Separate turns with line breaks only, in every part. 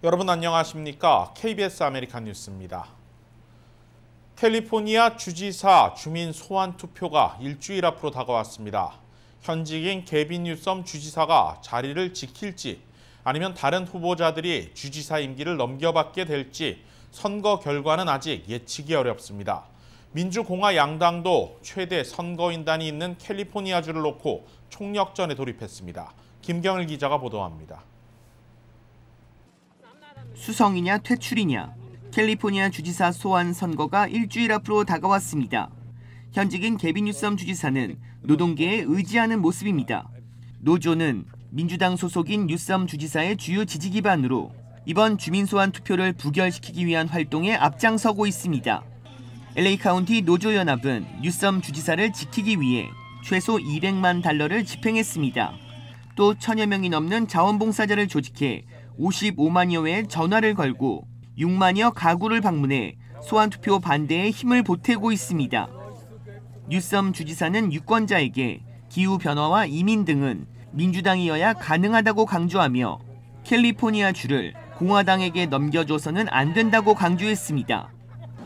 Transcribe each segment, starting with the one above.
여러분 안녕하십니까? KBS 아메리칸 뉴스입니다. 캘리포니아 주지사 주민 소환 투표가 일주일 앞으로 다가왔습니다. 현직인 게빈 뉴섬 주지사가 자리를 지킬지 아니면 다른 후보자들이 주지사 임기를 넘겨받게 될지 선거 결과는 아직 예측이 어렵습니다. 민주공화 양당도 최대 선거인단이 있는 캘리포니아주를 놓고 총력전에 돌입했습니다. 김경일 기자가 보도합니다.
수성이냐 퇴출이냐, 캘리포니아 주지사 소환 선거가 일주일 앞으로 다가왔습니다. 현직인 게빈 뉴섬 주지사는 노동계에 의지하는 모습입니다. 노조는 민주당 소속인 뉴섬 주지사의 주요 지지 기반으로 이번 주민 소환 투표를 부결시키기 위한 활동에 앞장서고 있습니다. LA 카운티 노조연합은 뉴섬 주지사를 지키기 위해 최소 $200만 집행했습니다. 또 1000여 명이 넘는 자원봉사자를 조직해 55만여 회의 전화를 걸고 6만여 가구를 방문해 소환투표 반대에 힘을 보태고 있습니다. 뉴섬 주지사는 유권자에게 기후변화와 이민 등은 민주당이어야 가능하다고 강조하며 캘리포니아주를 공화당에게 넘겨줘서는 안 된다고 강조했습니다.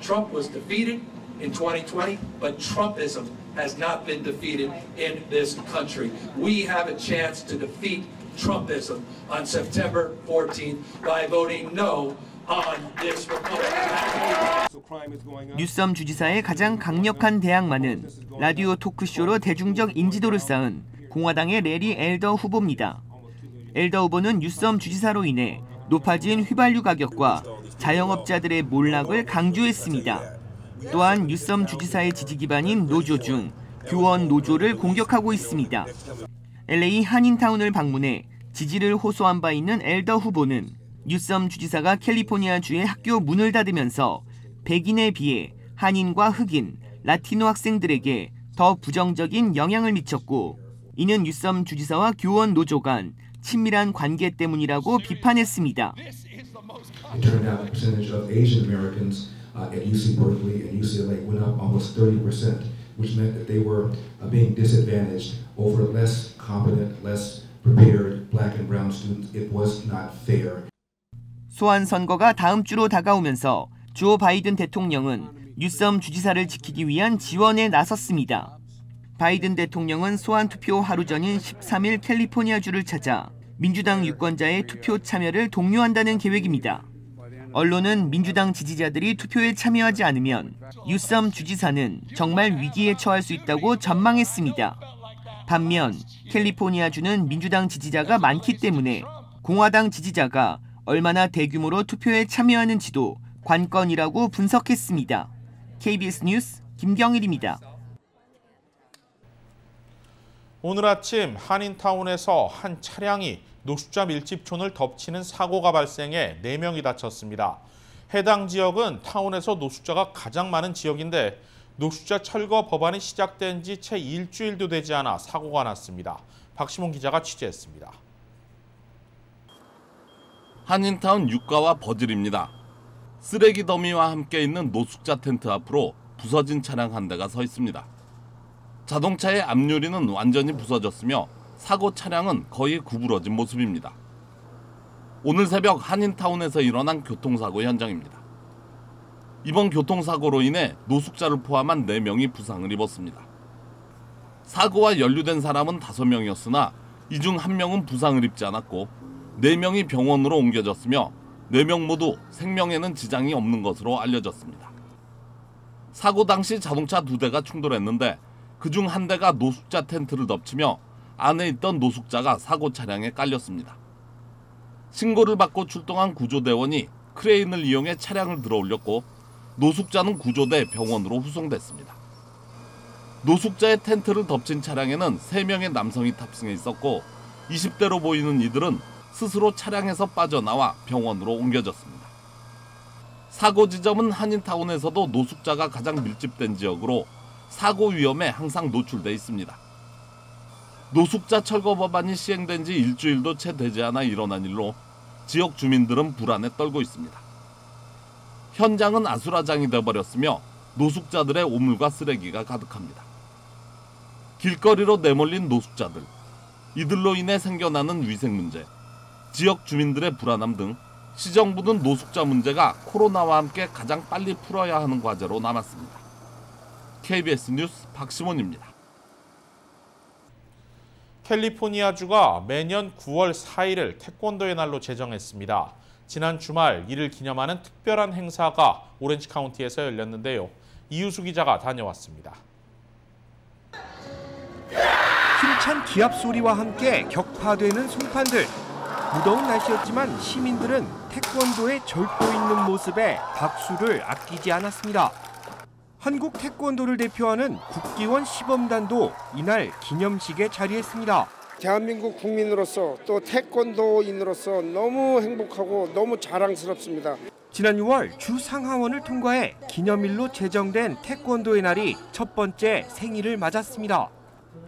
Trump was defeated in 2020, but Trumpism has not been defeated in this country. We have a chance to defeat Trumpism on September 14th by voting no on this Republican.
뉴섬 주지사의 가장 강력한 대항마는 라디오 토크쇼로 대중적 인지도를 쌓은 공화당의 레리 엘더 후보입니다. 엘더 후보는 뉴섬 주지사로 인해 높아진 휘발유 가격과 자영업자들의 몰락을 강조했습니다. 또한 뉴섬 주지사의 지지 기반인 노조 중 교원 노조를 공격하고 있습니다. LA 한인타운을 방문해 지지를 호소한 바 있는 엘더 후보는 뉴섬 주지사가 캘리포니아주의 학교 문을 닫으면서 백인에 비해 한인과 흑인, 라티노 학생들에게 더 부정적인 영향을 미쳤고 이는 뉴섬 주지사와 교원 노조 간 친밀한 관계 때문이라고 비판했습니다.
It turned out the percentage of Asian Americans at UC Berkeley and UCLA went up almost 30%, which meant that they were being disadvantaged over less competent, less prepared black and brown students. It was not fair.
소환 선거가 다음 주로 다가오면서 조 바이든 대통령은 뉴섬 주지사를 지키기 위한 지원에 나섰습니다. 바이든 대통령은 소환 투표 하루 전인 13일 캘리포니아주를 찾아 민주당 유권자의 투표 참여를 독려한다는 계획입니다. 언론은 민주당 지지자들이 투표에 참여하지 않으면 뉴섬 주지사는 정말 위기에 처할 수 있다고 전망했습니다. 반면 캘리포니아주는 민주당 지지자가 많기 때문에 공화당 지지자가 얼마나 대규모로 투표에 참여하는지도 관건이라고 분석했습니다. KBS 뉴스 김경일입니다.
오늘 아침 한인타운에서 한 차량이 노숙자 밀집촌을 덮치는 사고가 발생해 4명이 다쳤습니다. 해당 지역은 타운에서 노숙자가 가장 많은 지역인데 노숙자 철거 법안이 시작된 지 채 일주일도 되지 않아 사고가 났습니다. 박시몬 기자가 취재했습니다.
한인타운 유가와 버즐입니다. 쓰레기 더미와 함께 있는 노숙자 텐트 앞으로 부서진 차량 한 대가 서 있습니다. 자동차의 앞유리는 완전히 부서졌으며 사고 차량은 거의 구부러진 모습입니다. 오늘 새벽 한인타운에서 일어난 교통사고 현장입니다. 이번 교통사고로 인해 노숙자를 포함한 4명이 부상을 입었습니다. 사고와 연루된 사람은 5명이었으나 이 중 1명은 부상을 입지 않았고 4명이 병원으로 옮겨졌으며 4명 모두 생명에는 지장이 없는 것으로 알려졌습니다. 사고 당시 자동차 2대가 충돌했는데 그중 한 대가 노숙자 텐트를 덮치며 안에 있던 노숙자가 사고 차량에 깔렸습니다. 신고를 받고 출동한 구조대원이 크레인을 이용해 차량을 들어올렸고 노숙자는 구조돼 병원으로 후송됐습니다. 노숙자의 텐트를 덮친 차량에는 3명의 남성이 탑승해 있었고 20대로 보이는 이들은 스스로 차량에서 빠져나와 병원으로 옮겨졌습니다. 사고 지점은 한인타운에서도 노숙자가 가장 밀집된 지역으로 사고 위험에 항상 노출돼 있습니다. 노숙자 철거 법안이 시행된 지 일주일도 채 되지 않아 일어난 일로 지역 주민들은 불안에 떨고 있습니다. 현장은 아수라장이 되어버렸으며 노숙자들의 오물과 쓰레기가 가득합니다. 길거리로 내몰린 노숙자들, 이들로 인해 생겨나는 위생 문제, 지역 주민들의 불안함 등 시정부는 노숙자 문제가 코로나와 함께 가장 빨리 풀어야 하는 과제로 남았습니다. KBS 뉴스 박시몬입니다.
캘리포니아주가 매년 9월 4일을 태권도의 날로 제정했습니다. 지난 주말 이를 기념하는 특별한 행사가 오렌지 카운티에서 열렸는데요. 이유수 기자가 다녀왔습니다.
힘찬 기합 소리와 함께 격파되는 송판들. 무더운 날씨였지만 시민들은 태권도의 절도 있는 모습에 박수를 아끼지 않았습니다. 한국 태권도를 대표하는 국기원 시범단도 이날 기념식에 자리했습니다.
대한민국 국민으로서 또 태권도인으로서 너무 행복하고 너무 자랑스럽습니다.
지난 6월 주 상하원을 통과해 기념일로 제정된 태권도의 날이 첫 번째 생일을 맞았습니다.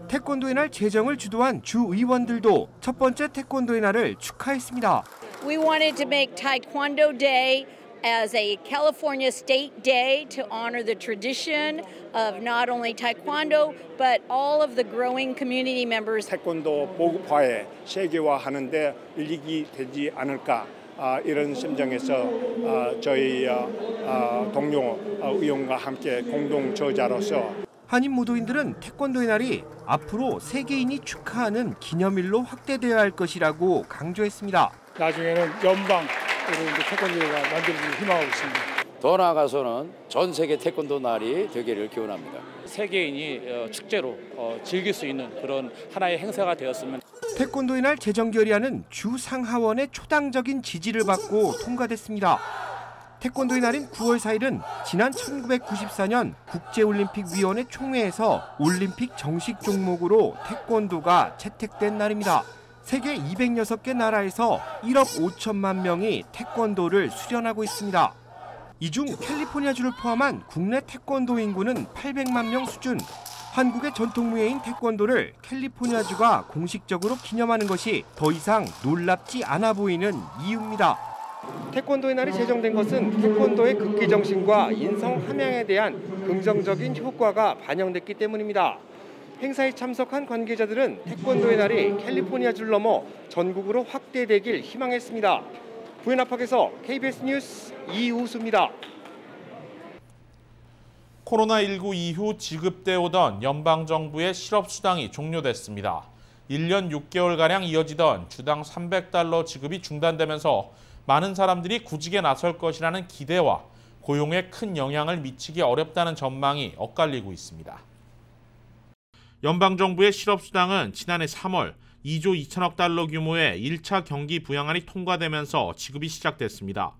태권도의 날 제정을 주도한 주 의원들도 첫 번째 태권도의 날을 축하했습니다.
We wanted to make Taekwondo Day as a California state day to honor the tradition of not only Taekwondo but all of the growing community members.
태권도 보급화에 세계화하는 데 일익이 되지 않을까 이런 심정에서 저희 동료 의원과 함께 공동 저자로서
한인 무도인들은 태권도의 날이 앞으로 세계인이 축하하는 기념일로 확대되어야 할 것이라고 강조했습니다.
나중에는 연방으로 태권도가 만들어지길 희망하고 있습니다.
더 나아가서는 전 세계 태권도 날이 되기를 기원합니다.
세계인이 축제로 즐길 수 있는 그런 하나의 행사가 되었으면.
태권도의 날 제정 결의안은 주 상하원의 초당적인 지지를 받고 통과됐습니다. 태권도의 날인 9월 4일은 지난 1994년 국제올림픽위원회 총회에서 올림픽 정식 종목으로 태권도가 채택된 날입니다. 세계 206개 나라에서 1억 5천만 명이 태권도를 수련하고 있습니다. 이 중 캘리포니아주를 포함한 국내 태권도 인구는 800만 명 수준. 한국의 전통무예인 태권도를 캘리포니아주가 공식적으로 기념하는 것이 더 이상 놀랍지 않아 보이는 이유입니다. 태권도의 날이 제정된 것은 태권도의 극기 정신과 인성 함양에 대한 긍정적인 효과가 반영됐기 때문입니다. 행사에 참석한 관계자들은 태권도의 날이 캘리포니아주를 넘어 전국으로 확대되길 희망했습니다. 부연 압박에서 KBS 뉴스 이우수입니다.
코로나19 이후 지급돼 오던 연방정부의 실업수당이 종료됐습니다. 1년 6개월가량 이어지던 주당 $300 지급이 중단되면서 많은 사람들이 구직에 나설 것이라는 기대와 고용에 큰 영향을 미치기 어렵다는 전망이 엇갈리고 있습니다. 연방정부의 실업수당은 지난해 3월 2조 2천억 달러 규모의 1차 경기 부양안이 통과되면서 지급이 시작됐습니다.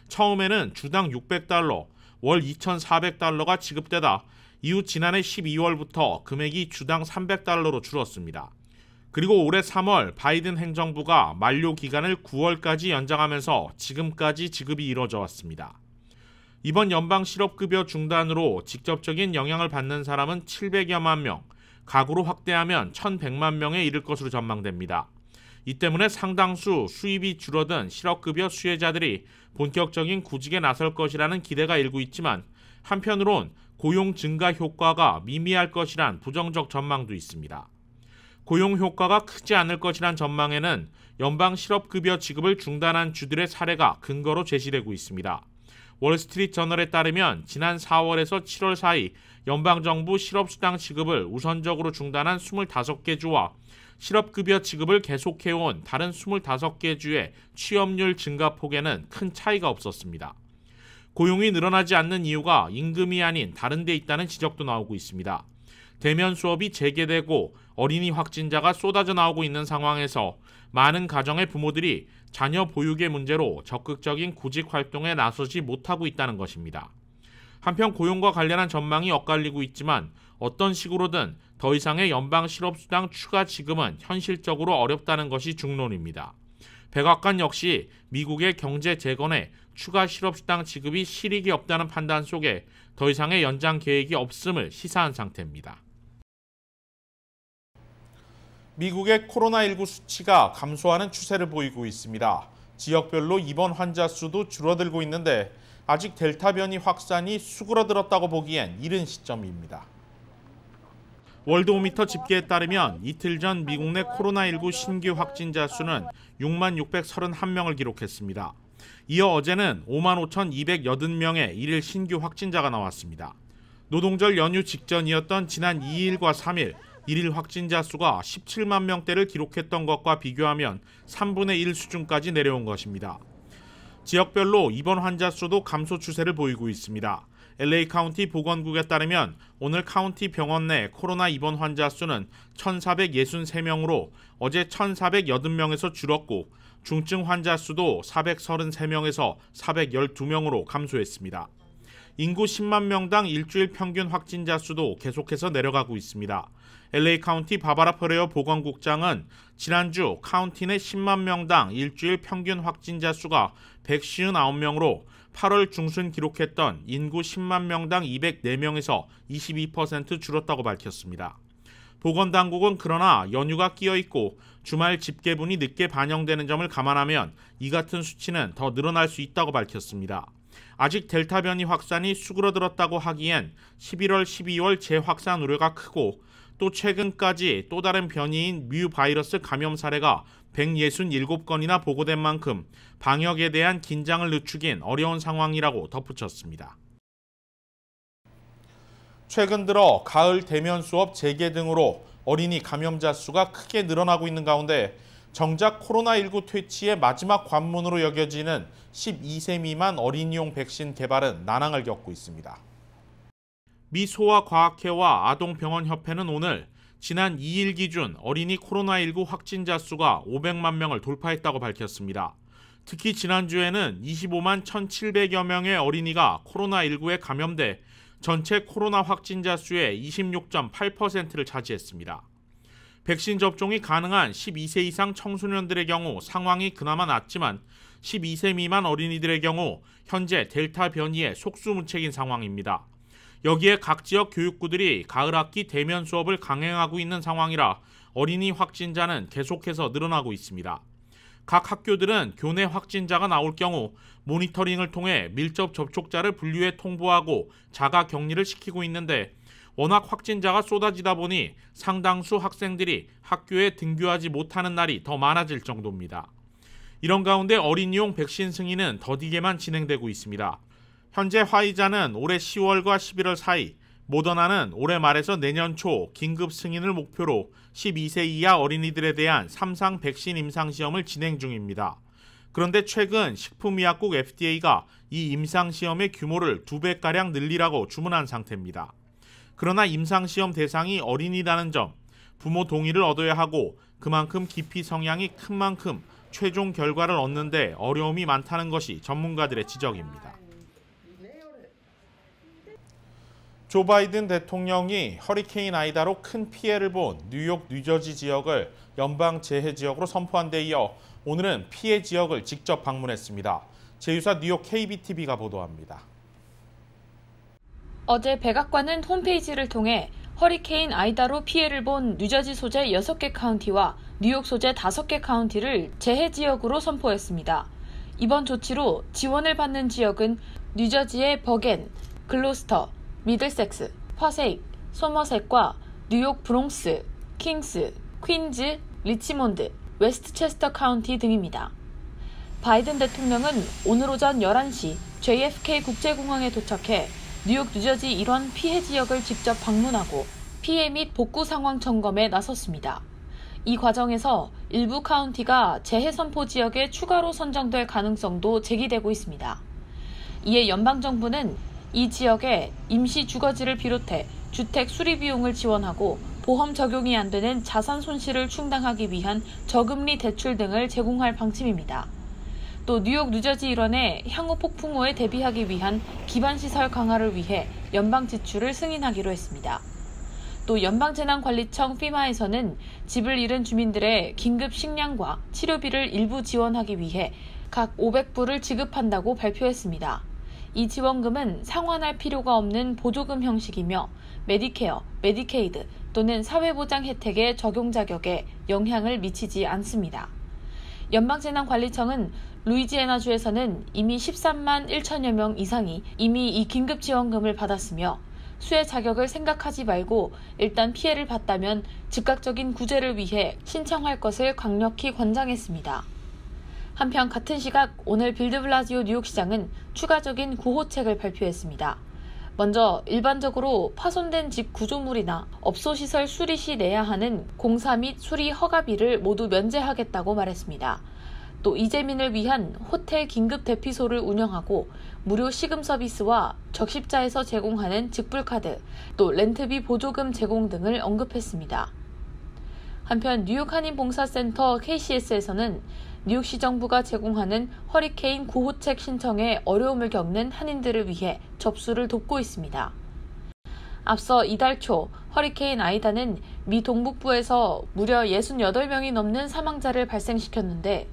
처음에는 주당 $600, 월 $2,400가 지급되다 이후 지난해 12월부터 금액이 주당 $300로 줄었습니다. 그리고 올해 3월 바이든 행정부가 만료 기간을 9월까지 연장하면서 지금까지 지급이 이뤄져 왔습니다. 이번 연방 실업급여 중단으로 직접적인 영향을 받는 사람은 700여만 명, 가구로 확대하면 1,100만 명에 이를 것으로 전망됩니다. 이 때문에 상당수 수입이 줄어든 실업급여 수혜자들이 본격적인 구직에 나설 것이라는 기대가 일고 있지만 한편으론 고용 증가 효과가 미미할 것이란 부정적 전망도 있습니다. 고용 효과가 크지 않을 것이란 전망에는 연방 실업급여 지급을 중단한 주들의 사례가 근거로 제시되고 있습니다. 월스트리트 저널에 따르면 지난 4월에서 7월 사이 연방정부 실업수당 지급을 우선적으로 중단한 25개 주와 실업급여 지급을 계속해온 다른 25개 주의 취업률 증가폭에는 큰 차이가 없었습니다. 고용이 늘어나지 않는 이유가 임금이 아닌 다른 데 있다는 지적도 나오고 있습니다. 대면 수업이 재개되고 어린이 확진자가 쏟아져 나오고 있는 상황에서 많은 가정의 부모들이 자녀 보육의 문제로 적극적인 구직 활동에 나서지 못하고 있다는 것입니다. 한편 고용과 관련한 전망이 엇갈리고 있지만 어떤 식으로든 더 이상의 연방 실업수당 추가 지급은 현실적으로 어렵다는 것이 중론입니다. 백악관 역시 미국의 경제 재건에 추가 실업수당 지급이 실익이 없다는 판단 속에 더 이상의 연장 계획이 없음을 시사한 상태입니다. 미국의 코로나19 수치가 감소하는 추세를 보이고 있습니다. 지역별로 입원 환자 수도 줄어들고 있는데 아직 델타 변이 확산이 수그러들었다고 보기엔 이른 시점입니다. 월드오미터 집계에 따르면 이틀 전 미국 내 코로나19 신규 확진자 수는 6만 631명을 기록했습니다. 이어 어제는 5만 5,280명의 일일 신규 확진자가 나왔습니다. 노동절 연휴 직전이었던 지난 2일과 3일 일일 확진자 수가 17만 명대를 기록했던 것과 비교하면 3분의 1 수준까지 내려온 것입니다. 지역별로 입원 환자 수도 감소 추세를 보이고 있습니다. LA 카운티 보건국에 따르면 오늘 카운티 병원 내 코로나 입원 환자 수는 1,463명으로 어제 1,480명에서 줄었고 중증 환자 수도 433명에서 412명으로 감소했습니다. 인구 10만 명당 일주일 평균 확진자 수도 계속해서 내려가고 있습니다. LA 카운티 바바라 퍼레어 보건국장은 지난주 카운티 내 10만 명당 일주일 평균 확진자 수가 159명으로 8월 중순 기록했던 인구 10만 명당 204명에서 22% 줄었다고 밝혔습니다. 보건당국은 그러나 연휴가 끼어 있고 주말 집계분이 늦게 반영되는 점을 감안하면 이 같은 수치는 더 늘어날 수 있다고 밝혔습니다. 아직 델타 변이 확산이 수그러들었다고 하기엔 11월, 12월 재확산 우려가 크고 또 최근까지 또 다른 변이인 뮤 바이러스 감염 사례가 167건이나 보고된 만큼 방역에 대한 긴장을 늦추긴 어려운 상황이라고 덧붙였습니다. 최근 들어 가을 대면 수업 재개 등으로 어린이 감염자 수가 크게 늘어나고 있는 가운데 정작 코로나19 퇴치의 마지막 관문으로 여겨지는 12세 미만 어린이용 백신 개발은 난항을 겪고 있습니다. 미 소아과학회와 아동병원협회는 오늘 지난 2일 기준 어린이 코로나19 확진자 수가 500만 명을 돌파했다고 밝혔습니다. 특히 지난주에는 25만 1,700여 명의 어린이가 코로나19에 감염돼 전체 코로나 확진자 수의 26.8%를 차지했습니다. 백신 접종이 가능한 12세 이상 청소년들의 경우 상황이 그나마 낫지만 12세 미만 어린이들의 경우 현재 델타 변이에 속수무책인 상황입니다. 여기에 각 지역 교육부들이 가을 학기 대면 수업을 강행하고 있는 상황이라 어린이 확진자는 계속해서 늘어나고 있습니다. 각 학교들은 교내 확진자가 나올 경우 모니터링을 통해 밀접 접촉자를 분류해 통보하고 자가 격리를 시키고 있는데 워낙 확진자가 쏟아지다 보니 상당수 학생들이 학교에 등교하지 못하는 날이 더 많아질 정도입니다. 이런 가운데 어린이용 백신 승인은 더디게만 진행되고 있습니다. 현재 화이자는 올해 10월과 11월 사이, 모더나는 올해 말에서 내년 초 긴급 승인을 목표로 12세 이하 어린이들에 대한 3상 백신 임상시험을 진행 중입니다. 그런데 최근 식품의약국 FDA가 이 임상시험의 규모를 2배가량 늘리라고 주문한 상태입니다. 그러나 임상시험 대상이 어린이라는 점, 부모 동의를 얻어야 하고 그만큼 기피 성향이 큰 만큼 최종 결과를 얻는 데 어려움이 많다는 것이 전문가들의 지적입니다. 조 바이든 대통령이 허리케인 아이다로 큰 피해를 본 뉴욕, 뉴저지 지역을 연방재해지역으로 선포한 데 이어 오늘은 피해 지역을 직접 방문했습니다. 제휴사 뉴욕 KBTV가 보도합니다.
어제 백악관은 홈페이지를 통해 허리케인 아이다로 피해를 본 뉴저지 소재 6개 카운티와 뉴욕 소재 5개 카운티를 재해지역으로 선포했습니다. 이번 조치로 지원을 받는 지역은 뉴저지의 버겐, 글로스터, 미들섹스, 퍼세익, 소머셋과 뉴욕 브롱스, 킹스, 퀸즈, 리치몬드, 웨스트체스터 카운티 등입니다. 바이든 대통령은 오늘 오전 11시 JFK 국제공항에 도착해 뉴욕, 뉴저지 일원 피해 지역을 직접 방문하고 피해 및 복구 상황 점검에 나섰습니다. 이 과정에서 일부 카운티가 재해 선포 지역에 추가로 선정될 가능성도 제기되고 있습니다. 이에 연방정부는 이 지역에 임시 주거지를 비롯해 주택 수리 비용을 지원하고 보험 적용이 안 되는 자산 손실을 충당하기 위한 저금리 대출 등을 제공할 방침입니다. 또 뉴욕, 뉴저지 일원의 향후 폭풍우에 대비하기 위한 기반시설 강화를 위해 연방 지출을 승인하기로 했습니다. 또 연방재난관리청 FEMA에서는 집을 잃은 주민들의 긴급 식량과 치료비를 일부 지원하기 위해 각 500불을 지급한다고 발표했습니다. 이 지원금은 상환할 필요가 없는 보조금 형식이며 메디케어, 메디케이드 또는 사회보장 혜택의 적용 자격에 영향을 미치지 않습니다. 연방재난관리청은 루이지애나주에서는 이미 13만 1천여 명 이상이 이미 이 긴급지원금을 받았으며 수혜 자격을 생각하지 말고 일단 피해를 봤다면 즉각적인 구제를 위해 신청할 것을 강력히 권장했습니다. 한편 같은 시각 오늘 빌드블라지오 뉴욕시장은 추가적인 구호책을 발표했습니다. 먼저 일반적으로 파손된 집 구조물이나 업소시설 수리 시 내야 하는 공사 및 수리 허가비를 모두 면제하겠다고 말했습니다. 또 이재민을 위한 호텔 긴급 대피소를 운영하고 무료 시금 서비스와 적십자에서 제공하는 직불카드, 또 렌트비 보조금 제공 등을 언급했습니다. 한편 뉴욕 한인봉사센터 KCS에서는 뉴욕시 정부가 제공하는 허리케인 구호책 신청에 어려움을 겪는 한인들을 위해 접수를 돕고 있습니다. 앞서 이달 초 허리케인 아이다는 미 동북부에서 무려 68명이 넘는 사망자를 발생시켰는데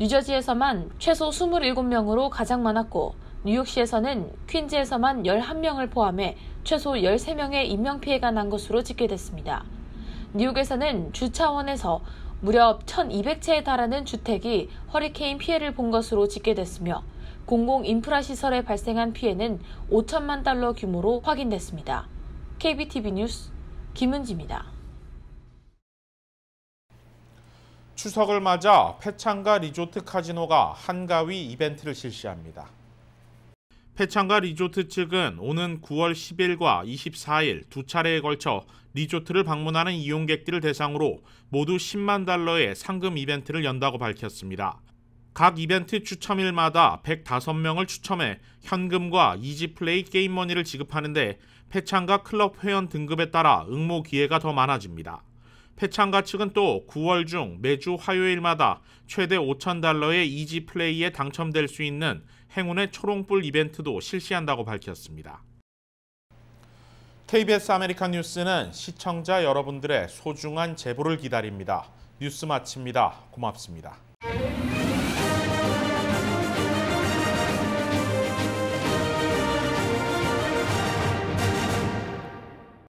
뉴저지에서만 최소 27명으로 가장 많았고 뉴욕시에서는 퀸즈에서만 11명을 포함해 최소 13명의 인명피해가 난 것으로 집계됐습니다. 뉴욕에서는 주 차원에서 무려 1,200채에 달하는 주택이 허리케인 피해를 본 것으로 집계됐으며 공공 인프라 시설에 발생한 피해는 5천만 달러 규모로 확인됐습니다. KBTV 뉴스 김은지입니다.
추석을 맞아 패창가 리조트 카지노가 한가위 이벤트를 실시합니다. 패창가 리조트 측은 오는 9월 10일과 24일 두 차례에 걸쳐 리조트를 방문하는 이용객들을 대상으로 모두 10만 달러의 상금 이벤트를 연다고 밝혔습니다. 각 이벤트 추첨일마다 105명을 추첨해 현금과 이지플레이 게임머니를 지급하는데 패창가 클럽 회원 등급에 따라 응모 기회가 더 많아집니다. 패창가 측은 또 9월 중 매주 화요일마다 최대 5,000달러의 이지플레이에 당첨될 수 있는 행운의 초롱불 이벤트도 실시한다고 밝혔습니다. KBS 아메리칸 뉴스는 시청자 여러분들의 소중한 제보를 기다립니다. 뉴스 마칩니다. 고맙습니다.